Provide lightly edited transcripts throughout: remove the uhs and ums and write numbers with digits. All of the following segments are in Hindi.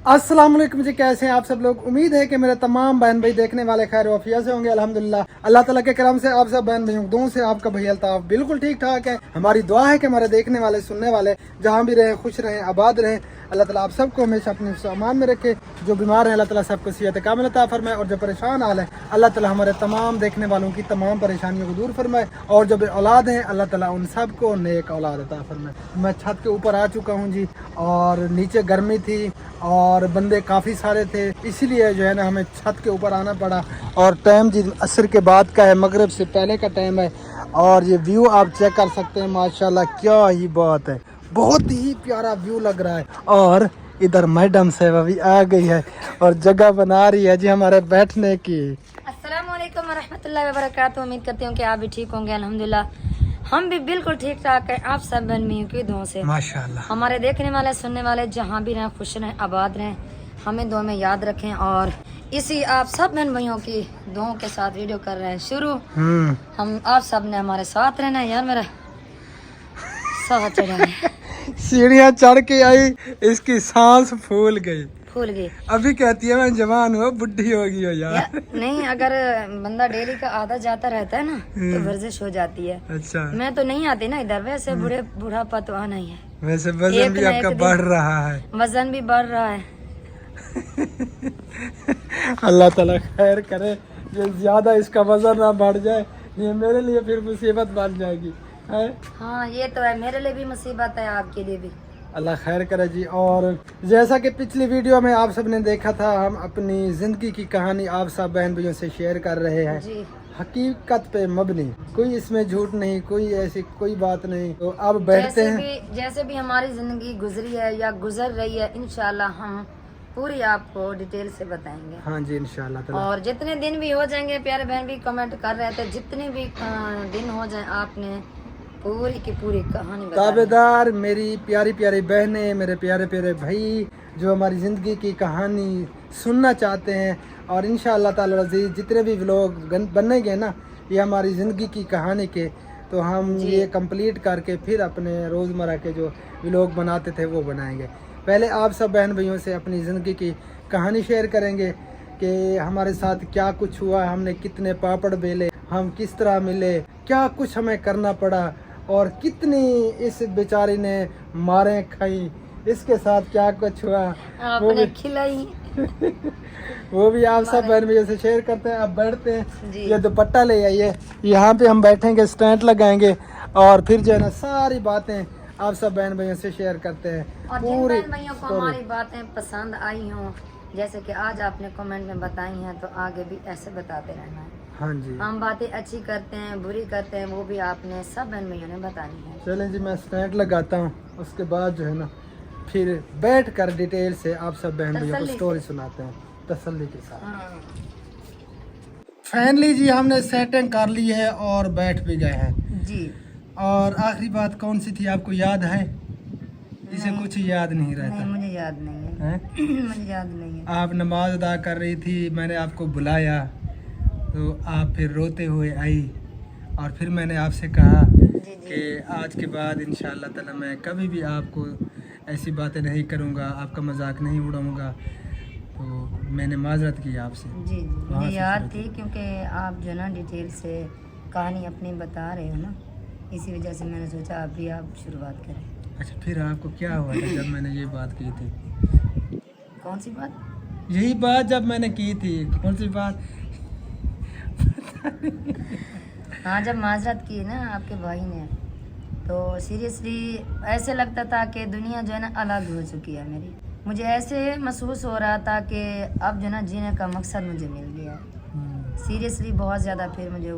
अस्सलाम वालेकुम जी, कैसे हैं आप सब लोग। उम्मीद है कि मेरे तमाम बहन भाई देखने वाले खैर वफिया से होंगे। अल्हम्दुलिल्लाह अल्लाह ताला के करम से आप सब बहन भाइयों की दुआ से आपका भाई अल्ताफ बिल्कुल ठीक ठाक है। हमारी दुआ है कि हमारे देखने वाले सुनने वाले जहाँ भी रहें खुश रहें आबाद रहें। अल्लाह ताला आप सबको हमेशा अपने सामान में रखे। जो बीमार हैं अल्लाह ताला सबको सेहत कामिल अता फरमाए और जो परेशान हाल है अल्लाह ताला हमारे तमाम देखने वालों की तमाम परेशानियों को दूर फरमाए और जो औलाद हैं अल्लाह ताला उन सबको नेक औलाद अता फरमाए। मैं छत के ऊपर आ चुका हूँ जी और नीचे गर्मी थी और बंदे काफ़ी सारे थे, इसीलिए जो है ना हमें छत के ऊपर आना पड़ा। और टाइम जी असर के बाद का है, मगरिब से पहले का टाइम है और ये व्यू आप चेक कर सकते हैं। माशाल्लाह क्या ही बात है, बहुत ही प्यारा व्यू लग रहा है। और इधर मैडम साहब अभी आ गई है और जगह बना रही है जी हमारे बैठने की। अस्सलाम वालेकुम रहमतुल्लाहि व बरकातहू। उम्मीद करती हूँ कि आप भी ठीक होंगे। अल्हम्दुलिल्लाह हम भी बिल्कुल ठीक ठाक हैं। आप सब बहन भाइयों की दुआ से माशाल्लाह हमारे देखने वाले सुनने वाले जहाँ भी रहें खुश रहें आबाद रहें, हमें दुआ में याद रखें। और इसी आप सब बहन भाइयों की दुआओं के साथ वीडियो कर रहे हैं शुरू। हम आप सब ने हमारे साथ रहना है यार। मेरा साथ चढ़ा है, सीढ़ियाँ चढ़ के आई, इसकी सांस फूल गई। फूल गई। अभी कहती है मैं जवान हूँ बुढ़ी हो गई हो यार। नहीं, अगर बंदा डेली का आधा जाता रहता है ना तो वर्जिश हो जाती है। अच्छा, मैं तो नहीं आती ना इधर, वैसे बुढ़ापा तो आना ही है। वैसे वजन भी आपका बढ़ रहा है। वजन भी बढ़ रहा है। अल्लाह ताला खैर करे, ये ज्यादा इसका वजन ना बढ़ जाए, ये मेरे लिए फिर मुसीबत बन जाएगी है? हाँ ये तो है, मेरे लिए भी मुसीबत है, आपके लिए भी। अल्लाह खैर करे जी। और जैसा कि पिछली वीडियो में आप सब ने देखा था, हम अपनी ज़िंदगी की कहानी आप सब बहन भाइयों से शेयर कर रहे हैं जी। हकीकत पे मबनी, कोई इसमें झूठ नहीं, कोई ऐसी कोई बात नहीं। तो अब बैठते हैं। जैसे भी हमारी जिंदगी गुजरी है या गुजर रही है, इंशाल्लाह हम पूरी आपको डिटेल से बताएंगे। हाँ जी इंशाल्लाह ताला। और जितने दिन भी हो जाएंगे, प्यारे बहन भी कमेंट कर रहे थे, जितने भी दिन हो जाए आपने पूरी की पूरी कहानी बतानी है। ताबेदार मेरी प्यारी प्यारी बहनें, मेरे प्यारे प्यारे भाई जो हमारी ज़िंदगी की कहानी सुनना चाहते हैं और इंशाअल्लाह ताला अज़ीज़ जितने भी व्लॉग बनेंगे ना ये हमारी ज़िंदगी की कहानी के, तो हम ये कंप्लीट करके फिर अपने रोज़मर्रा के जो व्लॉग बनाते थे वो बनाएंगे। पहले आप सब बहन भाइयों से अपनी ज़िंदगी की कहानी शेयर करेंगे कि हमारे साथ क्या कुछ हुआ, हमने कितने पापड़ बेले, हम किस तरह मिले, क्या कुछ हमें करना पड़ा और कितनी इस बेचारी ने मारें खाई, इसके साथ क्या कुछ हुआ वो भी खिलाई। वो भी आप सब बहन भैया से शेयर करते हैं। अब बैठते हैं, जी। ये दुपट्टा ले आइए, यहाँ पे हम बैठेंगे, स्टैंड लगाएंगे और फिर जो है ना सारी बातें आप सब बहन भैया से शेयर करते हैं। और जिन पूरी बहन भाइयों को हमारी बातें पसंद आई हों, जैसे कि आज आपने कमेंट में बताई हैं, तो आगे भी ऐसे बताते रहना है। हाँ जी, हम बातें अच्छी करते हैं बुरी करते हैं, वो भी आपने सब बहन भैया ने बतानी है। चलें जी मैं स्टैंड लगाता हूँ, उसके बाद जो है ना फिर बैठ कर डिटेल से आप सब बहन भैया को स्टोरी सुनाते हैं तसल्ली के साथ। हाँ। फाइनली जी हमने सेटिंग कर ली है और बैठ भी गए हैं जी। और आखिरी बात कौन सी थी आपको याद है? इसे कुछ याद नहीं रहता। नहीं, मुझे याद नहीं है, हैं? मुझे याद नहीं है। आप नमाज अदा कर रही थी, मैंने आपको बुलाया तो आप फिर रोते हुए आई और फिर मैंने आपसे कहा कि आज के बाद इंशाअल्लाह ताला मैं कभी भी आपको ऐसी बातें नहीं करूँगा, आपका मजाक नहीं उड़ाऊँगा। तो मैंने माजरत की आपसे। जी मुझे याद थी, क्योंकि आप जो ना डिटेल से कहानी अपनी बता रहे हो ना, इसी वजह से मैंने सोचा अभी आप शुरुआत करें। अच्छा, फिर आपको क्या हुआ था जब मैंने ये बात की थी? कौन सी बात? यही बात जब मैंने की थी। कौन सी बात? हाँ, जब माजरत की ना आपके भाई ने, तो सीरियसली ऐसे लगता था कि दुनिया जो है ना अलग हो चुकी है मेरी। मुझे ऐसे महसूस हो रहा था कि अब जो ना जीने का मकसद मुझे मिल गया है। सीरियसली बहुत ज़्यादा फिर मुझे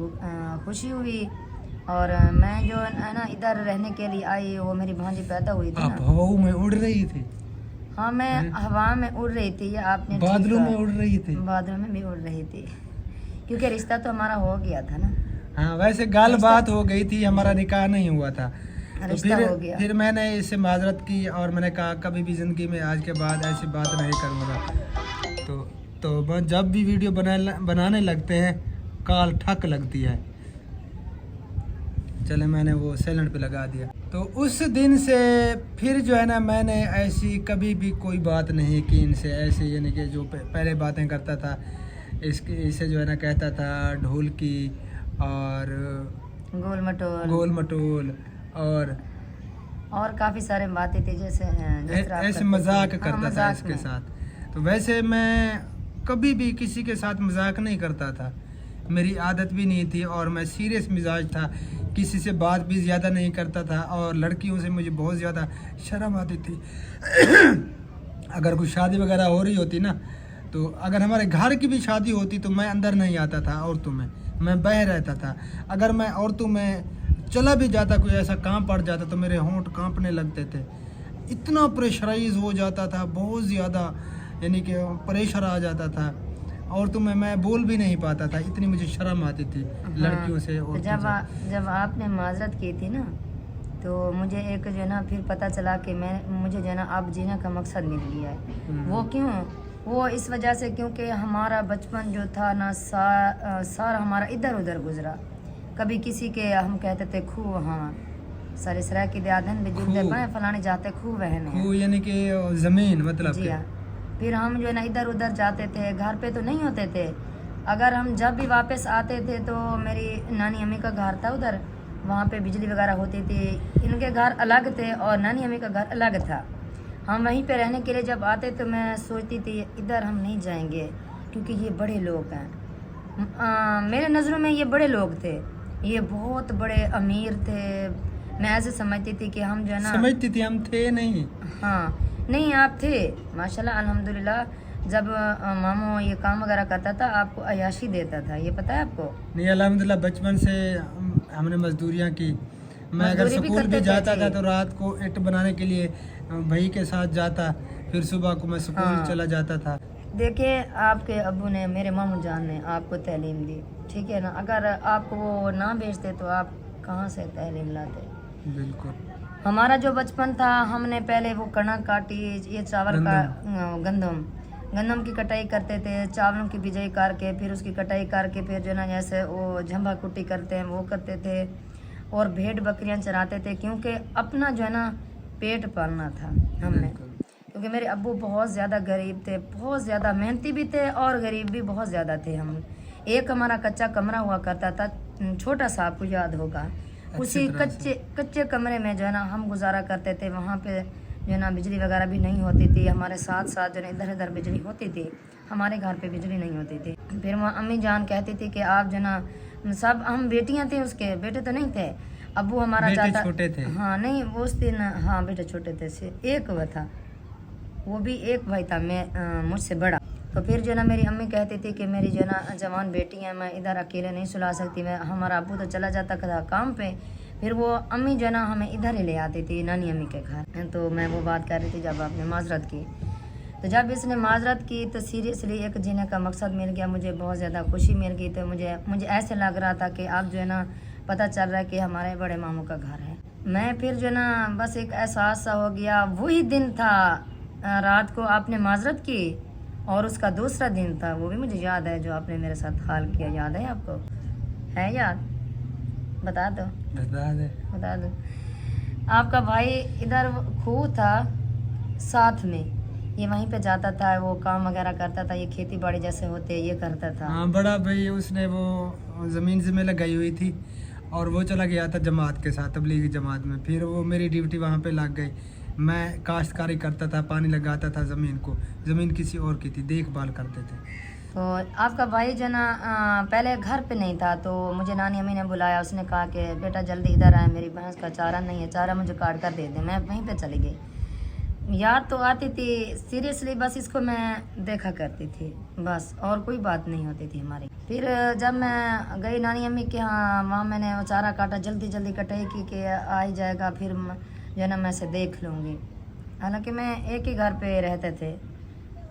खुशी हुई। और मैं जो है ना इधर रहने के लिए आई, वो मेरी भांजी पैदा हुई थी ना। आप हवा में उड़ रही थी? हाँ, मैं हवा में उड़ रही थी, या आपने बादलों में उड़ रही थी? बादलों में भी उड़ रही थी, क्योंकि रिश्ता तो हमारा हो गया था ना। हाँ, वैसे गाल बात हो गई थी, हमारा निकाह नहीं हुआ था। तो फिर मैंने इससे माजरत की और मैंने कहा कभी भी ज़िंदगी में आज के बाद ऐसी बात नहीं करूँगा। तो जब भी वीडियो बनाने लगते हैं काल ठक लगती है। चले मैंने वो साइलेंट पे लगा दिया। तो उस दिन से फिर जो है ना मैंने ऐसी कभी भी कोई बात नहीं की इनसे, ऐसे यानी कि जो पहले बातें करता था इसे जो है ना कहता था ढोल की और गोल मटोल और काफ़ी सारे बातें थी जैसे ऐसे मजाक करता था इसके साथ। तो वैसे मैं कभी भी किसी के साथ मजाक नहीं करता था, मेरी आदत भी नहीं थी और मैं सीरियस मिजाज था, किसी से बात भी ज़्यादा नहीं करता था और लड़कियों से मुझे बहुत ज़्यादा शर्म आती थी। अगर कोई शादी वगैरह हो रही होती ना, तो अगर हमारे घर की भी शादी होती तो मैं अंदर नहीं आता था औरतों में, मैं बाहर रहता था। अगर मैं औरतों में चला भी जाता, कोई ऐसा काम पड़ जाता तो मेरे होंठ कांपने लगते थे, इतना प्रेशराइज हो जाता था, बहुत ज़्यादा यानी कि प्रेशर आ जाता था और तुम्हें मैं बोल भी नहीं पाता था, इतनी मुझे शर्म आती थी लड़कियों से। और जब आपने माजरत की थी ना, तो मुझे एक जो है ना फिर पता चला कि मुझे जो है ना अब जीने का मकसद मिल गया है। वो क्यों? वो इस वजह से क्योंकि हमारा बचपन जो था ना सारा हमारा इधर उधर गुजरा। कभी किसी के हम कहते थे खूह, हाँ सारे सरा की दादन भी जुड़ते पाए फलाने जाते खूह बहन है, यानी कि जमीन मतलब जी हाँ। फिर हम जो है ना इधर उधर जाते थे, घर पे तो नहीं होते थे। अगर हम जब भी वापस आते थे तो मेरी नानी अम्मी का घर था उधर, वहाँ पे बिजली वगैरह होती थी। इनके घर अलग थे और नानी अम्मी का घर अलग था। हम वहीं पे रहने के लिए जब आते तो मैं सोचती थी इधर हम नहीं जाएंगे क्योंकि ये बड़े लोग हैं। मेरे नज़रों में ये बड़े लोग थे, ये बहुत बड़े अमीर थे। मैं ऐसे समझती थी कि हम जो है ना, समझती थी हम थे नहीं। हाँ नहीं, आप थे माशाल्लाह अल्हम्दुलिल्लाह। जब मामू ये काम वगैरह करता था आपको अयाशी देता था, ये पता है आपको? नहीं, अल्हम्दुलिल्लाह बचपन से हमने मजदूरियाँ की। मैं अगर स्कूल भी जाता था तो रात को ईंट बनाने के लिए भाई के साथ जाता, फिर सुबह को मैं स्कूल चला जाता था। देखिए आपके अब्बू ने, मेरे मामू जान ने आपको तालीम दी, ठीक है ना। अगर आपको वो ना भेजते तो आप कहाँ से तालीम लाते? बिल्कुल। हमारा जो बचपन था, हमने पहले वो कणक काटी, ये चावल का गंदम की कटाई करते थे, चावलों की बिजाई करके फिर उसकी कटाई करके फिर जो ना जैसे वो झंबा कुट्टी करते हैं वो करते थे और भेड़ बकरियां चराते थे, क्योंकि अपना जो है ना पेट पालना था हमने। क्योंकि मेरे अब्बू बहुत ज़्यादा गरीब थे, बहुत ज़्यादा मेहनती भी थे और गरीब भी बहुत ज़्यादा थे। हम एक हमारा कच्चा कमरा हुआ करता था, छोटा सा, आपको याद होगा। उसी कच्चे कमरे में जो है ना हम गुजारा करते थे। वहाँ पे जो है ना बिजली वगैरह भी नहीं होती थी। हमारे साथ साथ जो है इधर उधर बिजली होती थी, हमारे घर पे बिजली नहीं होती थी। फिर वहाँ अम्मी जान कहती थी कि आप जो है ना, सब हम बेटियाँ थे, उसके बेटे तो नहीं थे। अब्बू हमारा चाहता, छोटे थे। हाँ नहीं, वो उस दिन हाँ बेटे छोटे थे, एक वह था, वो भी एक भाई था मैं मुझसे बड़ा। तो फिर जो है ना मेरी अम्मी कहती थी कि मेरी जो है ना जवान बेटी है, मैं इधर अकेले नहीं सुला सकती। मैं, हमारा अब्बू तो चला जाता था काम पे, फिर वो अम्मी जो है ना हमें इधर ही ले आती थी नानी अम्मी के घर। तो मैं वो बात कर रही थी जब आपने माजरत की। तो जब इसने माजरत की तो सीरियसली एक जीने का मकसद मिल गया, मुझे बहुत ज़्यादा खुशी मिल गई। तो मुझे ऐसे लग रहा था कि अब जो है ना पता चल रहा है कि हमारे बड़े मामू का घर है। मैं फिर जो है ना बस एक एहसास सा हो गया। वही दिन था रात को आपने माजरत की और उसका दूसरा दिन था, वो भी मुझे याद है, जो आपने मेरे साथ हाल किया। याद है आपको? है याद? बता दो। बता दो। आपका भाई इधर खूह था साथ में, ये वहीं पे जाता था, वो काम वगैरह करता था, ये खेती बाड़ी जैसे होते ये करता था। हाँ, बड़ा भाई उसने वो ज़मीन से में लगाई हुई थी और वो चला गया था जमात के साथ, तबलीगी जमात में। फिर वो मेरी ड्यूटी वहाँ पे लग गई। मैं काश्तकारी करता था, पानी लगाता था ज़मीन को, ज़मीन किसी और की थी, देखभाल करते थे। तो आपका भाई जो ना पहले घर पे नहीं था, तो मुझे नानी अम्मी ने बुलाया। उसने कहा कि बेटा जल्दी इधर आए, मेरी भैंस का चारा नहीं है, चारा मुझे काट कर दे दे। मैं वहीं पे चली गई। याद तो आती थी सीरियसली, बस इसको मैं देखा करती थी बस, और कोई बात नहीं होती थी हमारी। फिर जब मैं गई नानी अम्मी के यहाँ, वहाँ मैंने वो चारा काटा, जल्दी जल्दी कटाई की कि आ ही जाएगा, फिर जो ना मैं से देख लूँगी। हालांकि मैं एक ही घर पे रहते थे,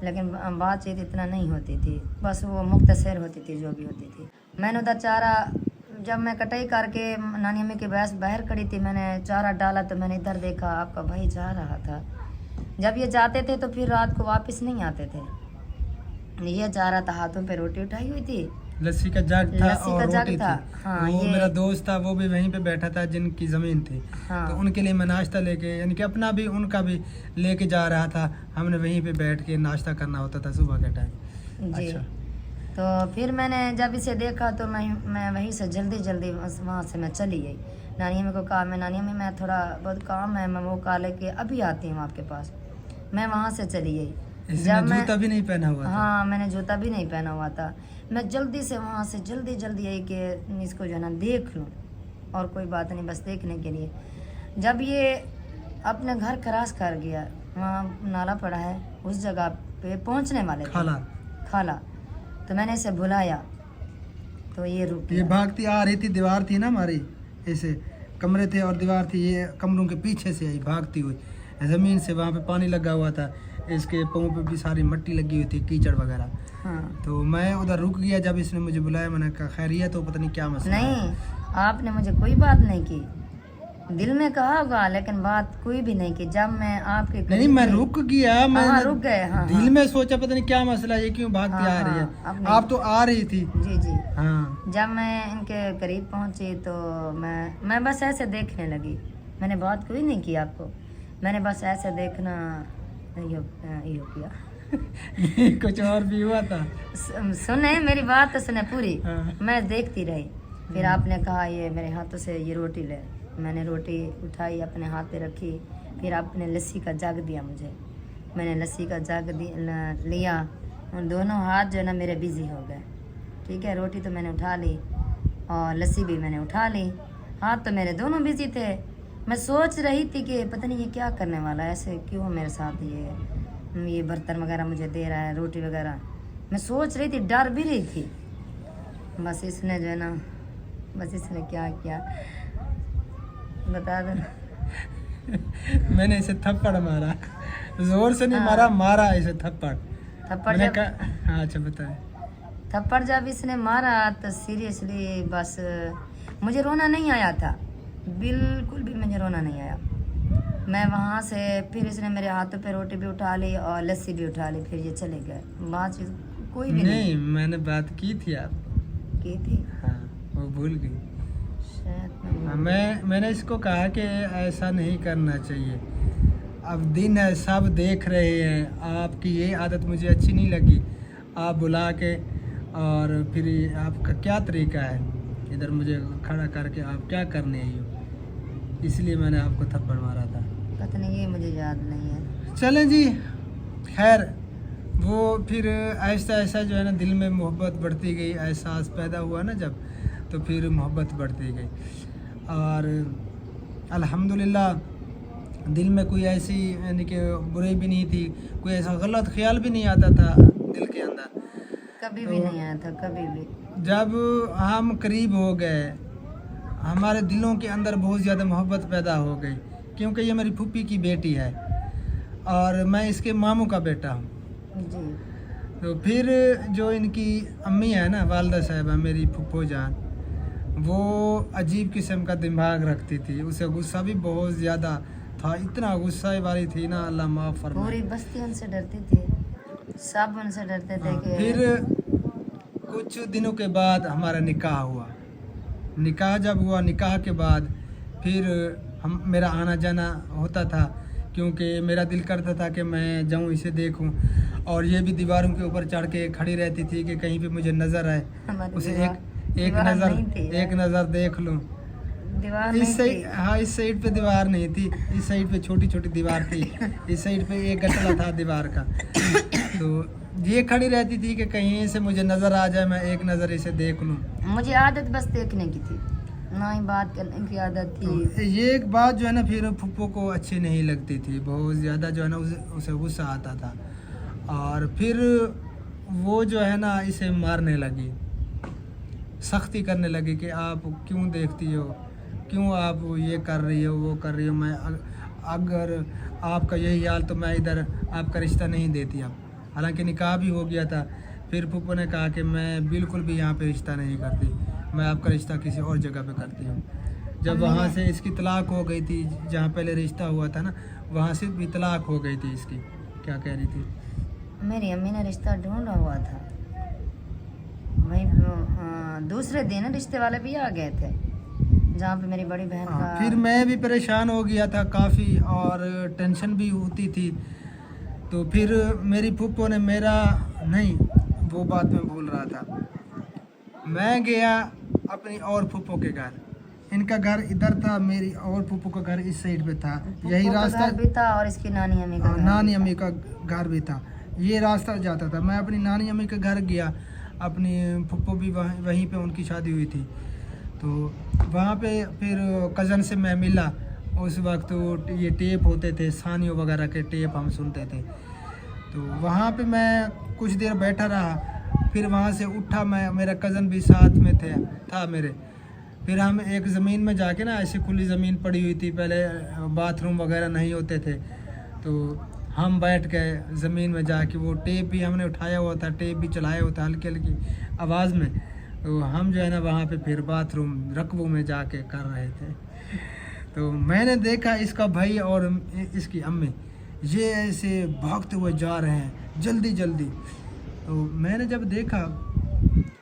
लेकिन बातचीत इतना नहीं होती थी, बस वो मुख्तसर होती थी जो भी होती थी। मैंने उधर चारा, जब मैं कटाई करके नानी अम्मी की भैंस बाहर खड़ी थी, मैंने चारा डाला तो मैंने इधर देखा, आपका भाई जा रहा था। जब ये जाते थे तो फिर रात को वापस नहीं आते थे। ये जा रहा था, हाथों पे रोटी उठाई हुई थी लस्सी का जग था लस्सी और का जग रोटी था। थी। हाँ, वो ये- मेरा दोस्त था, वो भी वहीं पे बैठा था जिनकी ज़मीन थी। हाँ। तो उनके लिए मैं नाश्ता लेके, यानी कि अपना भी उनका भी लेके जा रहा था। हमने वहीं पे बैठ के नाश्ता करना होता था सुबह के टाइम। जी। अच्छा। तो फिर मैंने जब इसे देखा तो मैं वहीं से जल्दी जल्दी वहाँ से मैं चली गई। नानी अम्मी को कहा, मैं नानी अम्मी मैं थोड़ा बहुत काम है, मैं वो कहा लेके अभी आती हूँ आपके पास। मैं वहाँ से चली गई। इसने जूता भी नहीं पहना हुआ था। हाँ, मैंने जूता भी नहीं पहना हुआ था। मैं जल्दी से वहाँ से जल्दी आई कि इसको जो है ना देख लूँ, और कोई बात नहीं, बस देखने के लिए। जब ये अपने घर क्रॉस कर गया, वहाँ नाला पड़ा है, उस जगह पे पहुँचने वाले थे। खाला। तो मैंने इसे बुलाया तो ये रुक ये गया। भागती आ रही थी, दीवार थी ना हमारी, ऐसे कमरे थे और दीवार थी, ये कमरों के पीछे से आई भागती हुई ज़मीन से। वहाँ पे पानी लगा हुआ था, इसके पाँव पे भी सारी मिट्टी लगी हुई थी, कीचड़ वगैरह। हाँ। तो मैं उधर रुक गया। जब इसने मुझे बुलाया, मैंने कहा खैरियत तो पता नहीं क्या मसला है। नहीं, आपने मुझे कोई बात नहीं की, दिल में कहा होगा लेकिन बात कोई भी नहीं की। जब मैं आपके नहीं, मैं रुक गया। मैं हाँ, रुक गए। हाँ, दिल हाँ। में सोचा पता नहीं क्या मसला है, ये क्यों भागती हाँ, आ रही है। हाँ, अब नहीं। आप तो आ रही थी। जी जी। हाँ। जब मैं इनके करीब पहुंची तो मैं बस ऐसे देखने लगी। मैंने बात कोई नहीं की आपको, मैंने बस ऐसे देखना यो किया। कुछ और भी हुआ था। सुने मेरी बात तो सुने पूरी। हाँ। मैं देखती रही। फिर आपने कहा ये मेरे हाथों से ये रोटी ले। मैंने रोटी उठाई, अपने हाथ पे रखी। फिर आपने लस्सी का जग दिया मुझे। मैंने लस्सी का जग लिया। उन दोनों हाथ जो है ना मेरे बिजी हो गए। ठीक है, रोटी तो मैंने उठा ली और लस्सी भी मैंने उठा ली, हाथ तो मेरे दोनों बिजी थे। मैं सोच रही थी कि पता नहीं ये क्या करने वाला है, ऐसे क्यों मेरे साथ ये बर्तन वगैरह मुझे दे रहा है, रोटी वगैरह। मैं सोच रही थी, डर भी रही थी। बस इसने जो है ना, बस इसने क्या किया बता दो। मैंने इसे थप्पड़ मारा, जोर से नहीं हाँ। मारा इसे थप्पड़। थप्पड़ मैंने जब कहा हाँ, अच्छा बताए। थप्पड़ जब इसने मारा तो सीरियसली बस मुझे रोना नहीं आया था, बिल्कुल भी मुझे रोना नहीं आया। मैं वहाँ से फिर इसने मेरे हाथों पे रोटी भी उठा ली और लस्सी भी उठा ली। फिर ये चले गए, बात कोई भी नहीं नहीं, मैंने बात की थी आप की थी। हाँ, वो भूल गई। शायद हाँ, मैंने इसको कहा कि ऐसा नहीं करना चाहिए। अब दिन है, सब देख रहे हैं। आपकी ये आदत मुझे अच्छी नहीं लगी। आप बुला के और फिर आपका क्या तरीका है, इधर मुझे खड़ा करके आप क्या करने आई हो, इसलिए मैंने आपको थप्पड़ मारा था। पता नहीं, ये मुझे याद नहीं है। चलें जी, खैर वो फिर ऐसा ऐसा जो है ना दिल में मोहब्बत बढ़ती गई, एहसास पैदा हुआ ना जब, तो फिर मोहब्बत बढ़ती गई। और अल्हम्दुलिल्लाह दिल में कोई ऐसी यानी कि बुराई भी नहीं थी, कोई ऐसा गलत ख्याल भी नहीं आता था दिल के अंदर। कभी भी नहीं आया था, कभी भी। जब हम करीब हो गए, हमारे दिलों के अंदर बहुत ज़्यादा मोहब्बत पैदा हो गई, क्योंकि ये मेरी फूफी की बेटी है और मैं इसके मामू का बेटा हूँ। जी। तो फिर जो इनकी अम्मी है ना, वालदा साहिबा, मेरी फुप्पो जान, वो अजीब किस्म का दिमाग रखती थी। उसे गुस्सा भी बहुत ज़्यादा था, इतना गुस्सा वाली थी ना, अल्लाह माफ़ फरमाए। पूरी बस्ती उनसे डरती थी, सब उनसे डरते थे हाँ, कि फिर कुछ दिनों के बाद हमारा निकाह हुआ। निकाह जब हुआ, निकाह के बाद फिर मेरा आना जाना होता था, क्योंकि मेरा दिल करता था कि मैं जाऊं इसे देखूं, और ये भी दीवारों के ऊपर चढ़ के खड़ी रहती थी कि कहीं पे मुझे नज़र आए, हमारी उसे दीवार नहीं थी यार। एक नज़र देख लूं। दीवार इस नहीं साइड, थी। हाँ, इस साइड पे दीवार नहीं थी, इस साइड पे छोटी छोटी दीवार थी, इस साइड पे एक गटला था दीवार का। तो ये खड़ी रहती थी कि कहीं से मुझे नज़र आ जाए, मैं एक नज़र इसे देख लूं। मुझे आदत बस देखने की थी, ना ही बात करने की आदत थी। तो ये एक बात जो है ना फिर फुप्पो को अच्छी नहीं लगती थी, बहुत ज़्यादा जो है ना उसे गुस्सा आता था, और फिर वो जो है ना इसे मारने लगी, सख्ती करने लगी कि आप क्यों देखती हो, क्यों आप ये कर रही हो, वो कर रही हो, मैं अगर आपका यही हाल तो मैं इधर आपका रिश्ता नहीं देती अब। हालांकि निकाह भी हो गया था। फिर फुप्पो ने कहा कि मैं बिल्कुल भी यहाँ पे रिश्ता नहीं करती, मैं आपका रिश्ता किसी और जगह पे करती हूँ। जब वहाँ से इसकी तलाक हो गई थी, जहाँ पहले रिश्ता हुआ था ना, वहाँ से भी तलाक हो गई थी इसकी। क्या कह रही थी? मेरी अम्मी ने रिश्ता ढूंढा हुआ था, वहीं दूसरे दिन रिश्ते वाले भी आ गए थे, जहाँ पे मेरी बड़ी बहन का। फिर मैं भी परेशान हो गया था काफ़ी और टेंशन भी होती थी। तो फिर मेरी फूफो ने मेरा नहीं, वो बात मैं भूल रहा था। मैं गया अपनी और फूफो के घर, इनका घर इधर था, मेरी और फूफो का घर इस साइड पे था। यही फूफो का रास्ता घर भी था और इसकी नानी अम्मी का घर नानी भी था। अम्मी का घर भी था, ये रास्ता जाता था। मैं अपनी नानी अम्मी के घर गया, अपनी फूफो भी वहीं पे उनकी शादी हुई थी। तो वहाँ पे फिर कज़न से मैं मिला। उस वक्त वो ये टेप होते थे, सानियों वगैरह के टेप हम सुनते थे। तो वहाँ पे मैं कुछ देर बैठा रहा, फिर वहाँ से उठा मैं, मेरा कज़न भी साथ में था मेरे। फिर हम एक ज़मीन में जाके ना, ऐसी खुली ज़मीन पड़ी हुई थी, पहले बाथरूम वगैरह नहीं होते थे, तो हम बैठ गए ज़मीन में जाके। वो टेप भी हमने उठाया हुआ था, टेप भी चलाया हुआ था हल्की हल्की आवाज़ में। तो हम जो है ना वहाँ पे फिर बाथरूम रकबों में जाके कर रहे थे। तो मैंने देखा इसका भाई और इसकी अम्मी ये ऐसे भागते हुए जा रहे हैं जल्दी जल्दी। तो मैंने जब देखा,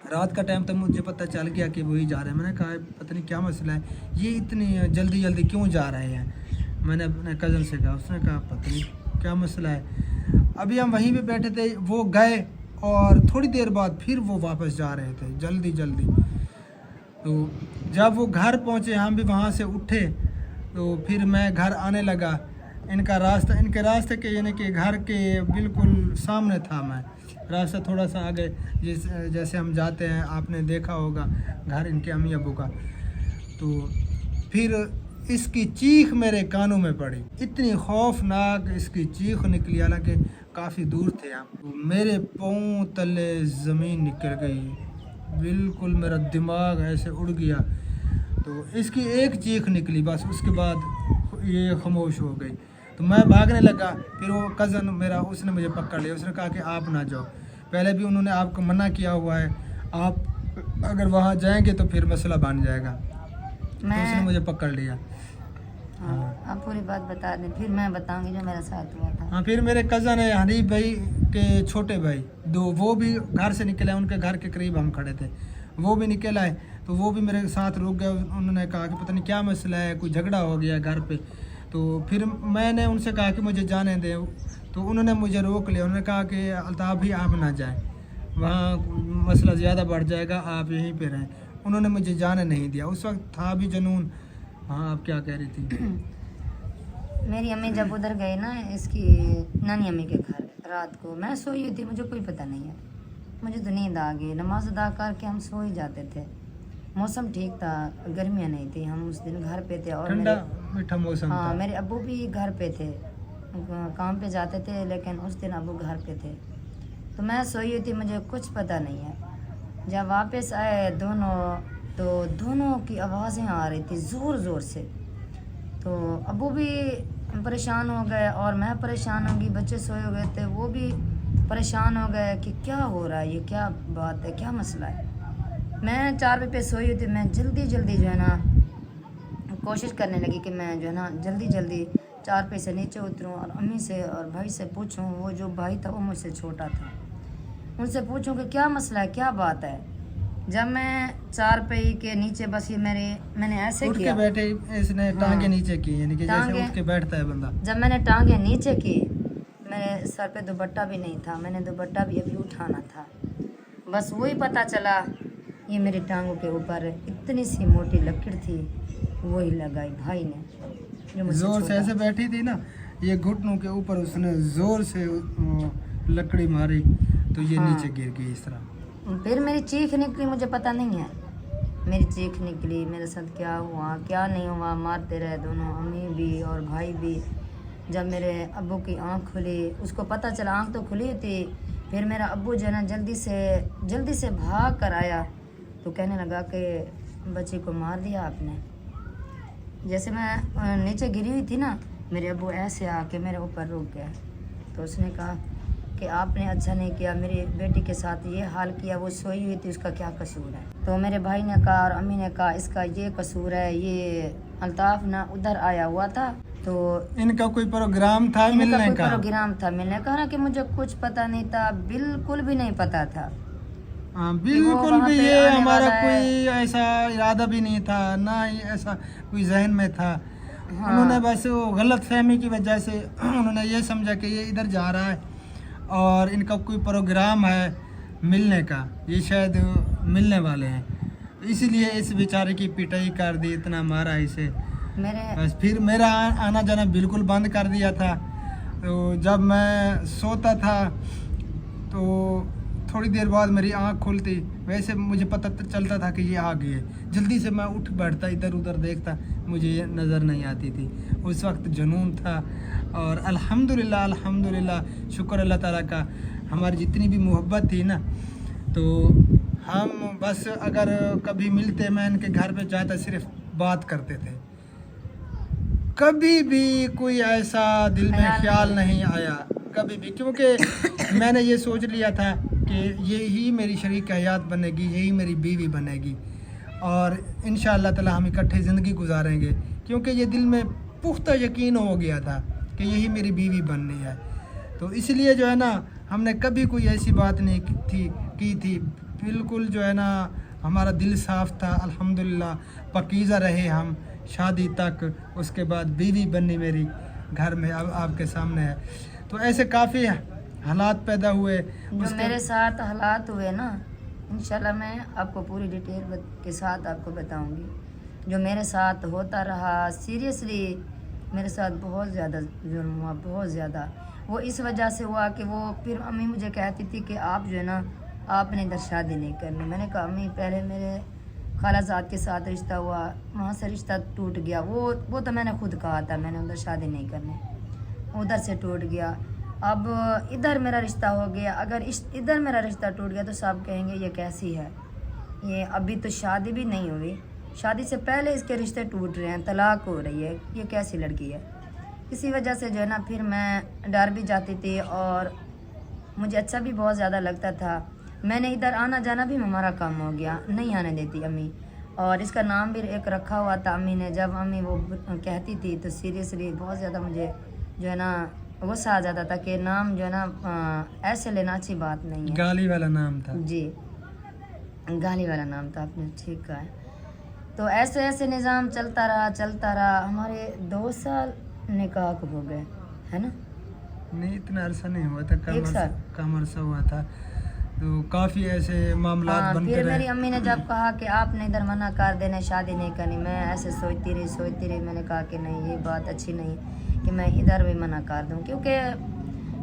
रात का टाइम, तब मुझे पता चल गया कि वही जा रहे हैं। मैंने कहा पता नहीं क्या मसला है, ये इतनी जल्दी जल्दी क्यों जा रहे हैं। मैंने अपने कज़न से कहा, उसने कहा पता नहीं क्या मसला है। अभी हम वहीं पे बैठे थे, वो गए और थोड़ी देर बाद फिर वो वापस जा रहे थे जल्दी जल्दी। तो जब वो घर पहुँचे, हम भी वहाँ से उठे, तो फिर मैं घर आने लगा। इनका रास्ता, इनके रास्ते के यानी कि घर के बिल्कुल सामने था मैं। रास्ता थोड़ा सा आगे जैसे हम जाते हैं, आपने देखा होगा घर इनके अम्मी अबू का। तो फिर इसकी चीख मेरे कानों में पड़ी, इतनी खौफनाक इसकी चीख निकली, हालांकि काफ़ी दूर थे हम। तो मेरे पाँव तले ज़मीन निकल गई, बिल्कुल मेरा दिमाग ऐसे उड़ गया। तो इसकी एक चीख निकली, बस उसके बाद ये खामोश हो गई। तो मैं भागने लगा, फिर वो कज़न मेरा, उसने मुझे पकड़ लिया। उसने कहा कि आप ना जाओ, पहले भी उन्होंने आपको मना किया हुआ है, आप अगर वहाँ जाएंगे तो फिर मसला बन जाएगा। तो उसने मुझे पकड़ लिया। हाँ, आप पूरी बात बता दें, फिर मैं बताऊंगी जो मेरे साथ हुआ था। हाँ, फिर मेरे कज़न है हनीफ भाई के छोटे भाई दो, वो भी घर से निकले, उनके घर के करीब हम खड़े थे, वो भी निकल आए। तो वो भी मेरे साथ रुक गए। उन्होंने कहा कि पता नहीं क्या मसला है, कोई झगड़ा हो गया घर पे। तो फिर मैंने उनसे कहा कि मुझे जाने दें, तो उन्होंने मुझे रोक लिया। उन्होंने कहा कि अल्ताफ़ भी आप ना जाएं, वहाँ मसला ज़्यादा बढ़ जाएगा, आप यहीं पे रहें। उन्होंने मुझे जाने नहीं दिया, उस वक्त था भी जुनून। हाँ, आप क्या कह रही थी? मेरी अम्मी जब उधर गई ना, इसकी नानी अम्मी के घर, रात को मैं सोई हुई थी, मुझे कोई पता नहीं है, मुझे तो नींद आ गई। नमाज अदा करके हम सो ही जाते थे। मौसम ठीक था, गर्मियाँ नहीं थी, हम उस दिन घर पे थे। और ठंडा मीठा मौसम हाँ, था। मेरे अब्बू भी घर पे थे, काम पे जाते थे, लेकिन उस दिन अब्बू घर पे थे। तो मैं सोई हुई थी, मुझे कुछ पता नहीं है। जब वापस आए दोनों, तो दोनों की आवाज़ें आ रही थी ज़ोर ज़ोर से। तो अब्बू भी परेशान हो गए और मैं परेशान हो गई, बच्चे सोए हो गए थे, वो भी परेशान हो गए कि क्या हो रहा है, ये क्या बात है, क्या मसला है। मैं 4 बजे पे सोई हुई थी। मैं जल्दी जल्दी जो है ना कोशिश करने लगी कि मैं जो है ना जल्दी जल्दी 4 पे से नीचे उतरूँ और अम्मी से और भाई से पूछूं। वो जो भाई था वो मुझसे छोटा था, उनसे पूछूं कि क्या मसला है, क्या बात है। जब मैं 4 पे के नीचे, बस ये मैंने ऐसे उठ के किया, बैठे, इसने हाँ, टांगे नीचे की, यानी कि जैसे टांगे- उठ के बैठता है बंदा। जब मैंने टांगे नीचे की, मेरे सर पे दुपट्टा भी नहीं था, मैंने दुपट्टा भी अभी उठाना था। बस वही पता चला, ये मेरी टांगों के ऊपर इतनी सी मोटी लकीर थी, वही लगाई भाई ने, जो मुझसे जोर से छोटा ऐसे बैठी थी ना, ये घुटनों के ऊपर उसने जोर से लकड़ी मारी, तो ये हाँ। नीचे गिर गई इस तरह। फिर मेरी चीख निकली, मुझे पता नहीं है, मेरी चीख निकली, मेरे साथ क्या हुआ क्या नहीं हुआ। मारते रहे दोनों, अम्मी भी और भाई भी। जब मेरे अब्बू की आँख खुली, उसको पता चला, आँख तो खुली थी। फिर मेरा अब्बू जो है ना जल्दी से भाग कर आया, तो कहने लगा कि बच्ची को मार दिया आपने। जैसे मैं नीचे गिरी हुई थी ना, मेरे अब्बू ऐसे आके मेरे ऊपर रुक गए। तो उसने कहा कि आपने अच्छा नहीं किया, मेरी बेटी के साथ ये हाल किया, वो सोई हुई थी, उसका क्या कसूर है। तो मेरे भाई ने कहा और अम्मी ने कहा इसका ये कसूर है, ये अल्ताफ़ ना उधर आया हुआ था, तो इनका कोई प्रोग्राम था इनका मिलने कोई का। प्रोग्राम था मिलने का ना, कि मुझे कुछ पता नहीं था, बिल्कुल भी नहीं पता था। हाँ वो बिल्कुल वहाँ भी, पे ये आने हमारा वाला है। कोई ऐसा इरादा भी नहीं था, ना ही ऐसा कोई जहन में था। हाँ। उन्होंने बस वो गलत फहमी की वजह से उन्होंने ये समझा कि ये इधर जा रहा है और इनका कोई प्रोग्राम है मिलने का, ये शायद मिलने वाले हैं, इसीलिए इस बेचारे की पिटाई कर दी, इतना मारा इसे। मेरे बस फिर मेरा आना जाना बिल्कुल बंद कर दिया था। तो जब मैं सोता था तो थोड़ी देर बाद मेरी आंख खुलती, वैसे मुझे पता चलता था कि ये आ गई है। जल्दी से मैं उठ बैठता, इधर उधर देखता, मुझे ये नज़र नहीं आती थी। उस वक्त जुनून था। और अल्हम्दुलिल्लाह अल्हम्दुलिल्लाह, शुक्र अल्लाह ताला का, हमारी जितनी भी मोहब्बत थी ना, तो हम बस अगर कभी मिलते, मैं इनके घर पे जाता, सिर्फ बात करते थे। कभी भी कोई ऐसा दिल में ख्याल नहीं आया कभी भी, क्योंकि मैंने ये सोच लिया था कि यही मेरी शरीक हयात बनेगी, यही मेरी बीवी बनेगी और इंशाअल्लाह ताला हम इकट्ठे ज़िंदगी गुजारेंगे, क्योंकि ये दिल में पुख्ता यकीन हो गया था कि यही मेरी बीवी बननी है। तो इसलिए जो है ना, हमने कभी कोई ऐसी बात नहीं की थी। बिल्कुल जो है ना, हमारा दिल साफ़ था, अल्हम्दुलिल्लाह पकीज़ा रहे हम शादी तक। उसके बाद बीवी बननी मेरी घर में, अब आपके सामने है। तो ऐसे काफ़ी हालात पैदा हुए। जो मेरे साथ हालात हुए ना, इंशाल्लाह मैं आपको पूरी डिटेल के साथ आपको बताऊंगी। जो मेरे साथ होता रहा, सीरियसली मेरे साथ बहुत ज़्यादा जुल्म हुआ, बहुत ज़्यादा। वो इस वजह से हुआ कि वो फिर अम्मी मुझे कहती थी कि आप जो है ना, आपने इधर शादी नहीं करनी। मैंने कहा अम्मी, पहले मेरे खालाजाद के साथ रिश्ता हुआ, वहाँ से रिश्ता टूट गया। वो तो मैंने खुद कहा था, मैंने उधर शादी नहीं करनी, उधर से टूट गया। अब इधर मेरा रिश्ता हो गया, अगर इधर मेरा रिश्ता टूट गया तो सब कहेंगे ये कैसी है, ये अभी तो शादी भी नहीं हुई, शादी से पहले इसके रिश्ते टूट रहे हैं, तलाक हो रही है, ये कैसी लड़की है। इसी वजह से जो है ना, फिर मैं डर भी जाती थी और मुझे अच्छा भी बहुत ज़्यादा लगता था। मैंने इधर आना जाना भी हमारा कम हो गया, नहीं आने देती अम्मी। और इसका नाम भी एक रखा हुआ था अम्मी ने। जब अम्मी वो कहती थी तो सीरियसली बहुत ज़्यादा मुझे जो है ना गुस्सा आ जाता था कि नाम जो है ना ऐसे लेना अच्छी बात नहीं है। गाली वाला नाम था जी, गाली वाला नाम था, आपने ठीक कहा है। तो ऐसे ऐसे निज़ाम चलता रहा। हमारे 2 साल निकाह को हो गए, है ना? नहीं, इतना अरसा नहीं हुआ था, एक साल। कम अरसा हुआ था। तो काफ़ी ऐसे मामलात हाँ, बनते फिर रहे। मेरी अम्मी ने जब कहा कि आपने इधर मना कर देना, शादी नहीं करनी, मैं ऐसे सोचती रही। मैंने कहा कि नहीं, ये बात अच्छी नहीं कि मैं इधर भी मना कर दूं, क्योंकि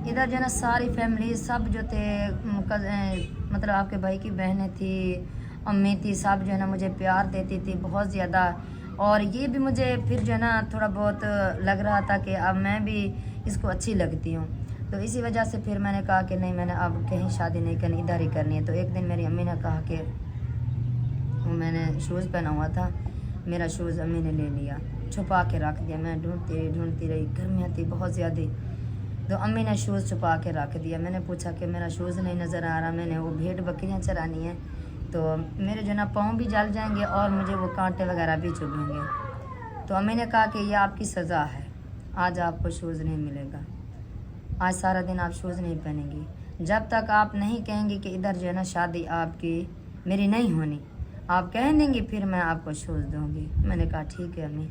इधर जो है ना सारी फैमिली सब जो थे, मतलब आपके भाई की बहनें थी, अम्मी थी, सब जो है ना मुझे प्यार देती थी बहुत ज़्यादा। और ये भी मुझे फिर जो है ना थोड़ा बहुत लग रहा था कि अब मैं भी इसको अच्छी लगती हूँ। तो इसी वजह से फिर मैंने कहा कि नहीं, मैंने अब कहीं शादी नहीं करनी, इधर ही करनी है। तो एक दिन मेरी अम्मी ने कहा कि मैंने शूज़ पहना हुआ था, मेरा शूज़ अम्मी ने ले लिया, छुपा के रख दिया। मैं ढूंढती रही, गर्मियाँ थी बहुत ज़्यादा, तो अम्मी ने शूज़ छुपा के रख दिया। मैंने पूछा कि मेरा शूज़ नहीं नज़र आ रहा, मैंने वो भेड़ बकरियाँ चरानी है, तो मेरे जो ना पाँव भी जल जाएंगे और मुझे वो कांटे वगैरह भी चुभेंगे। तो अम्मी ने कहा कि ये आपकी सज़ा है, आज आपको शूज़ नहीं मिलेगा, आज सारा दिन आप शूज़ नहीं पहनेंगी। जब तक आप नहीं कहेंगी कि इधर जो है ना शादी आपकी मेरी नहीं होनी, आप कह देंगी फिर मैं आपको शूज़ दूँगी। मैंने कहा ठीक है अम्मी।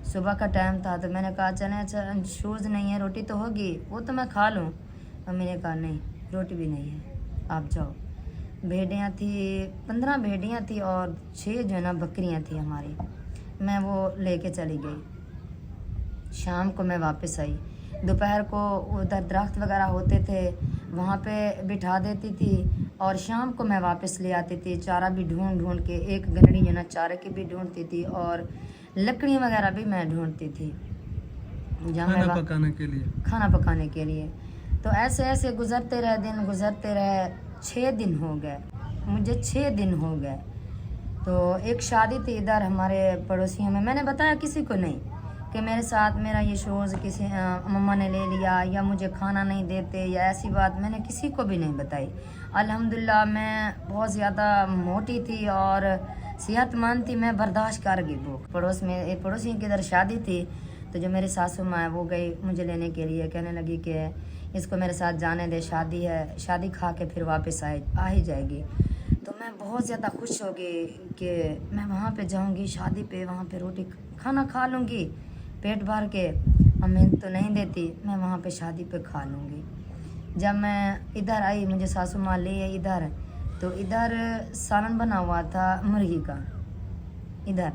सुबह का टाइम था तो मैंने कहा चलें, अच्छा शूज़ नहीं है, रोटी तो होगी, वो तो मैं खा लूँ। अम्मी ने कहा नहीं, रोटी भी नहीं है, आप जाओ। भेड़ियाँ थी, 15 भेड़ियाँ थी और 6 जो है ना बकरियाँ थी हमारी। मैं वो लेके चली गई। शाम को मैं वापस आई। दोपहर को उधर दरख्त वगैरह होते थे, वहाँ पे बिठा देती थी और शाम को मैं वापस ले आती थी। चारा भी ढूंढ के, एक गनड़ी जो ना चारे की भी ढूंढती थी और लकड़ियाँ वगैरह भी मैं ढूंढती थी खाना पकाने के लिए। तो ऐसे ऐसे गुजरते रहे दिन, गुजरते रहे। 6 दिन हो गए मुझे, 6 दिन हो गए। तो एक शादी थी इधर हमारे पड़ोसियों में, मैंने बताया किसी को नहीं कि मेरे साथ मेरा ये शूज़ किसी मम्मा ने ले लिया या मुझे खाना नहीं देते या ऐसी बात मैंने किसी को भी नहीं बताई। अल्हम्दुलिल्लाह मैं बहुत ज़्यादा मोटी थी और सेहतमंद थी, मैं बर्दाश्त कर गई भूख। पड़ोस में एक पड़ोसी की इधर शादी थी, तो जो मेरी सासू माँ है वो गई मुझे लेने के लिए, कहने लगी कि इसको मेरे साथ जाने दे, शादी है, शादी खा के फिर वापस आ ही जाएगी। मैं बहुत ज़्यादा खुश हो गई कि मैं वहाँ पे जाऊँगी शादी पे, वहाँ पे रोटी खाना खा लूँगी पेट भर के। अम्मी तो नहीं देती, मैं वहाँ पे शादी पे खा लूँगी। जब मैं इधर आई, मुझे सासू माँ ले आई इधर, तो इधर सालन बना हुआ था मुर्गी का इधर।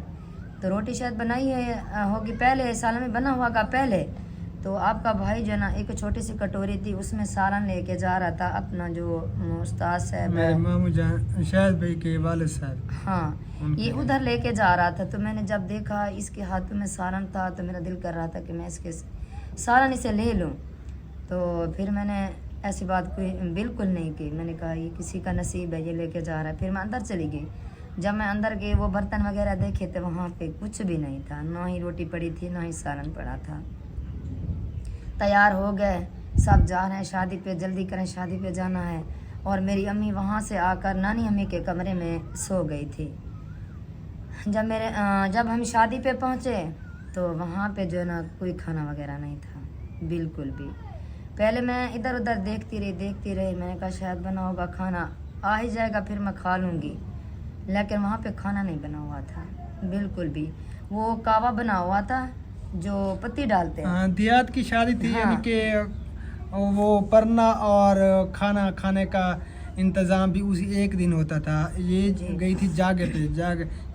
तो रोटी शायद बनाई है होगी पहले, सालन में बना हुआ का पहले। तो आपका भाई जो है ना एक छोटी सी कटोरी थी, उसमें सालन लेके जा रहा था अपना जो उस्ताद साहब मेरे मामू जान शायद भाई के वालिद साहब, हाँ, ये उधर लेके जा रहा था। तो मैंने जब देखा इसके हाथ में सालन था तो मेरा दिल कर रहा था कि मैं इसके सालन इसे ले लूँ। तो फिर मैंने ऐसी बात कोई बिल्कुल नहीं की, मैंने कहा ये किसी का नसीब है, ये लेके जा रहा है। फिर मैं अंदर चली गई। जब मैं अंदर गई, वो बर्तन वगैरह देखे तो वहाँ पे कुछ भी नहीं था, ना ही रोटी पड़ी थी ना ही सालन पड़ा था। तैयार हो गए, सब जा रहे हैं शादी पे, जल्दी करें शादी पे जाना है। और मेरी अम्मी वहाँ से आकर नानी अम्मी के कमरे में सो गई थी। जब हम शादी पे पहुँचे तो वहाँ पे जो है ना कोई खाना वगैरह नहीं था बिल्कुल भी। पहले मैं इधर उधर देखती रही, मैंने कहा शायद बना होगा खाना, आ ही जाएगा फिर मैं खा लूँगी। लेकिन वहाँ पे खाना नहीं बना हुआ था बिल्कुल भी। वो कावा बना हुआ था जो पत्ती डालते हैं। दियात की शादी थी, हाँ। यानी कि वो परना और खाना खाने का इंतज़ाम भी उसी एक दिन होता था। ये जी। गई थी जागे पे,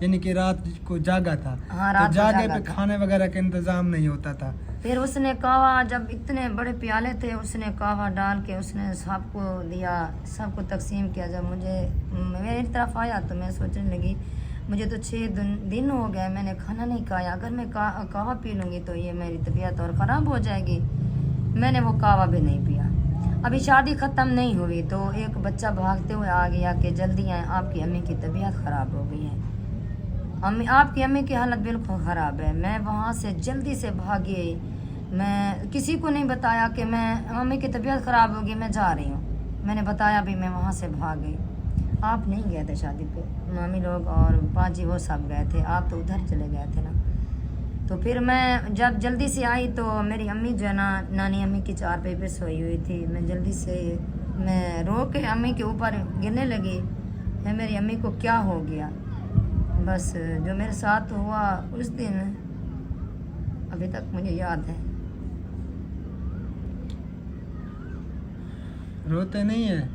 यानी कि रात को जागा था। हाँ, रात तो को जागे जागा पे था। खाने वगैरह का इंतज़ाम नहीं होता था। फिर उसने कावा, जब इतने बड़े प्याले थे, उसने कावा डाल के उसने सबको दिया, सबको तकसीम किया। जब मेरी तरफ आया तो मैं सोचने लगी मुझे तो 6 दिन हो गए मैंने खाना नहीं खाया, अगर मैं कावा पी लूँगी तो ये मेरी तबीयत और ख़राब हो जाएगी। मैंने वो कावा भी नहीं पिया। अभी शादी ख़त्म नहीं हुई तो एक बच्चा भागते हुए आ गया कि जल्दी आए, आपकी अम्मी की तबीयत ख़राब हो गई है, आपकी अम्मी की हालत बिल्कुल ख़राब है। मैं वहाँ से जल्दी से भागी, मैं किसी को नहीं बताया कि मैं अम्मी की तबीयत ख़राब होगी, मैं जा रही हूँ। मैंने बताया भी, मैं वहाँ से भाग गई। आप नहीं गए थे शादी पे, मामी लोग और पाजी वो सब गए थे, आप तो उधर चले गए थे ना। तो फिर मैं जब जल्दी से आई तो मेरी अम्मी जो है ना नानी अम्मी की चारपाई पे सोई हुई थी। मैं जल्दी से मैं रो के अम्मी के ऊपर गिरने लगी, मेरी अम्मी को क्या हो गया। बस जो मेरे साथ हुआ उस दिन अभी तक मुझे याद है। रोते नहीं है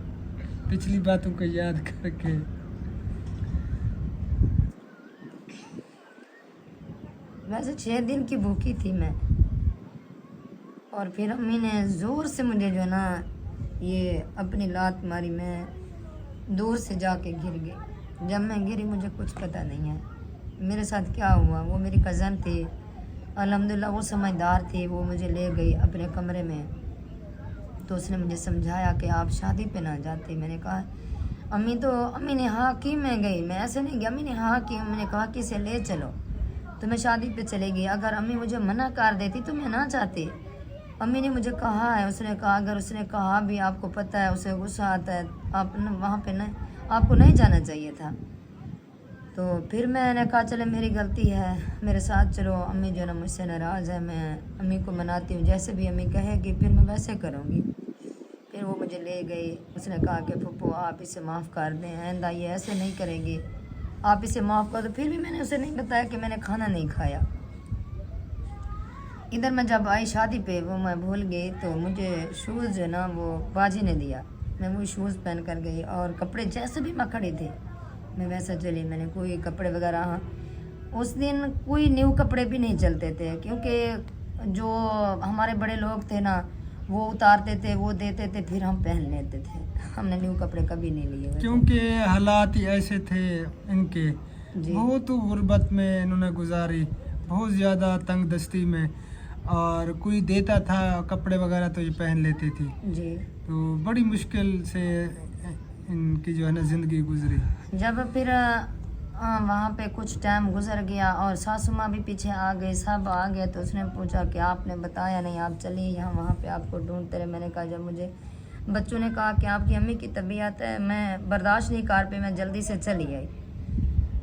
पिछली बातों को याद करके? वैसे 6 दिन की भूखी थी मैं, और फिर अम्मी ने ज़ोर से मुझे जो है ना ये अपनी लात मारी, मैं दूर से जाके गिर गई। जब मैं गिरी मुझे कुछ पता नहीं है मेरे साथ क्या हुआ। वो मेरी कज़न थी, अल्हम्दुलिल्लाह वो समझदार थी, वो मुझे ले गई अपने कमरे में। तो उसने मुझे समझाया कि आप शादी पे ना जाते। मैंने कहा अम्मी ने हाँ की, मैं गई, मैं ऐसे नहीं गई, अम्मी ने हाँ की। मैंने कहा कि इसे ले चलो, तो मैं शादी पे चली गई। अगर अम्मी मुझे मना कर देती तो मैं ना जाती। अम्मी ने मुझे कहा है, उसने कहा अगर उसने कहा भी आपको पता है उसे गुस्सा आता है, आप वहाँ पे नहीं, आपको नहीं जाना चाहिए था। तो फिर मैंने कहा चले मेरी गलती है, मेरे साथ चलो। अम्मी जो है ना मुझसे नाराज़ है, मैं अम्मी को मनाती हूँ, जैसे भी अम्मी कहेगी फिर मैं वैसे करूँगी। फिर वो मुझे ले गई, उसने कहा कि फूफो आप इसे माफ़ कर दें, आइंदा ये ऐसे नहीं करेगी, आप इसे माफ़ कर दो। फिर भी मैंने उसे नहीं बताया कि मैंने खाना नहीं खाया। इधर मैं जब आई शादी पे वो मैं भूल गई, तो मुझे शूज़ जो है ना वो बाजी ने दिया, मैं वो शूज़ पहन कर गई। और कपड़े जैसे भी मैं खड़ी थी मैं वैसा चली, मैंने कोई कपड़े वगैरह, उस दिन कोई न्यू कपड़े भी नहीं चलते थे, क्योंकि जो हमारे बड़े लोग थे ना वो उतारते थे, वो देते थे, फिर हम पहन लेते थे। हमने न्यू कपड़े कभी नहीं लिए वैसे। क्योंकि हालात ही ऐसे थे इनके, जी। बहुत गुर्बत में इन्होंने गुजारी, बहुत ज़्यादा तंग दस्ती में, और कोई देता था कपड़े वगैरह तो ये पहन लेती थी। जी। तो बड़ी मुश्किल से इनकी जो है ना ज़िंदगी गुजरी। जब फिर वहाँ पे कुछ टाइम गुजर गया और सासू माँ भी पीछे आ गई, सब आ गए, तो उसने पूछा कि आपने बताया नहीं, आप चलिए यहाँ, वहाँ पे आपको ढूंढते रहे। मैंने कहा जब मुझे बच्चों ने कहा कि आपकी अम्मी की तबीयत है, मैं बर्दाश्त नहीं कर पाई, मैं जल्दी से चली आई।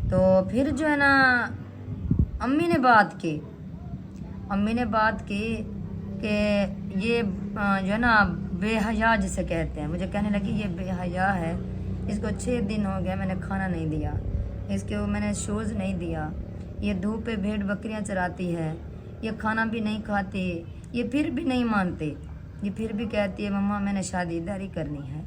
तो फिर जो है ना अम्मी ने बात की कि ये जो है ना बेहया जिसे कहते हैं, मुझे कहने लगी ये बेहया है, इसको 6 दिन हो गया मैंने खाना नहीं दिया, इसको मैंने शूज़ नहीं दिया। ये धूप पे भेड़ बकरियां चराती है, ये खाना भी नहीं खाती, ये फिर भी नहीं मानते। ये फिर भी कहती है मम्मा मैंने शादीदारी करनी है।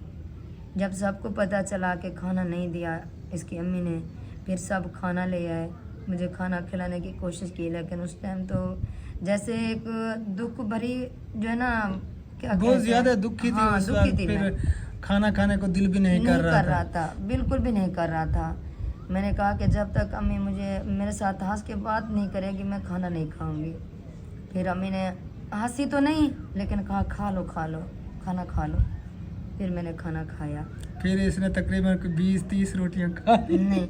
जब सबको पता चला कि खाना नहीं दिया इसकी अम्मी ने, फिर सब खाना ले आए, मुझे खाना खिलाने की कोशिश की, लेकिन उस टाइम तो जैसे एक दुख भरी जो है ना, क्या बहुत कहते ज्यादा हैं? दुखी थी हाँ, उस दुखी वक्त, थी मैं। फिर खाना खाने को दिल भी नहीं कर रहा था। बिल्कुल भी नहीं कर रहा था। मैंने कहा कि जब तक अम्मी मुझे मेरे साथ हंस के बात नहीं करेगी मैं खाना नहीं खाऊंगी। फिर अम्मी ने हंसी तो नहीं, लेकिन कहा खा लो खाना खा लो। फिर मैंने खाना खाया। फिर इसने तकरीबन 20-30 रोटियां खा ली। नहीं,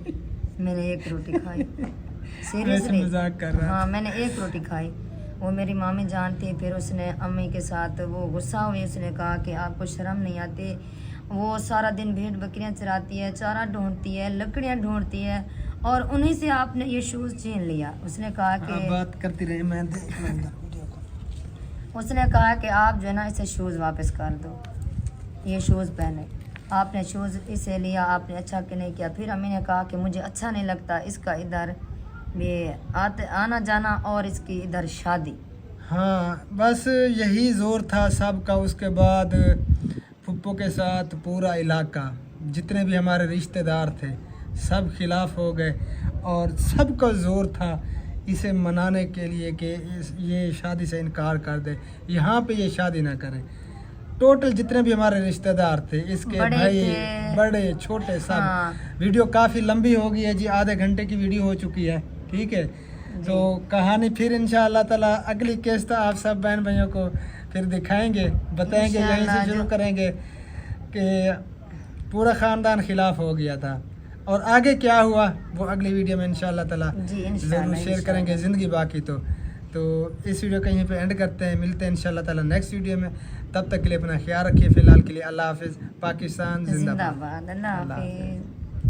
मैंने एक रोटी खाई। वैसे सीरियसली, मजाक कर रहा हाँ मैंने एक रोटी खाई। वो मेरी मामी जानती। फिर उसने अम्मी के साथ वो गुस्सा हुई, उसने कहा कि आपको शर्म नहीं आती, वो सारा दिन भेड़ बकरियां चराती है, चारा ढूंढती है, लकड़ियां ढूंढती है, और उन्हीं से आपने ये शूज़ छीन लिया। उसने कहा आप कि बात करती रही, मैं देख लूंगा वीडियो को। उसने कहा कि आप जो है ना इसे शूज़ वापस कर दो, ये शूज़ पहने। आपने शूज़ इसे लिया, आपने अच्छा कि नहीं किया। फिर अम्मी ने कहा कि मुझे अच्छा नहीं लगता इसका इधर में आना जाना और इसकी इधर शादी। हाँ बस यही जोर था सबका। उसके बाद फुप्पो के साथ पूरा इलाका, जितने भी हमारे रिश्तेदार थे, सब खिलाफ हो गए और सबका जोर था इसे मनाने के लिए कि ये शादी से इनकार कर दे, यहाँ पे ये शादी ना करे। टोटल जितने भी हमारे रिश्तेदार थे, इसके बड़े भाई थे। बड़े छोटे सब। हाँ। वीडियो काफ़ी लंबी हो गई है जी, आधे घंटे की वीडियो हो चुकी है, ठीक है। तो कहानी फिर इंशाअल्लाह ताला अगली किस्त आप सब बहन भाइयों को फिर दिखाएंगे, बताएंगे, यहीं से इंशाअल्लाह शुरू जो- करेंगे कि पूरा ख़ानदान खिलाफ हो गया था और आगे क्या हुआ वो अगली वीडियो में इंशाअल्लाह ताला जी, ज़रूर इंशाअल्लाह, शेयर करेंगे, इंशाअल्लाह। ज़िंदगी बाकी तो इस वीडियो का यहीं पे एंड करते हैं। मिलते हैं इंशाअल्लाह ताला नेक्स्ट वीडियो में। तब तक के लिए अपना ख्याल रखिए। फ़िलहाल के लिए अल्लाह हाफिज़। पाकिस्तान जिंदाबाद। जिंदाबाद। अल्लाह अल्लाह हाफिज़।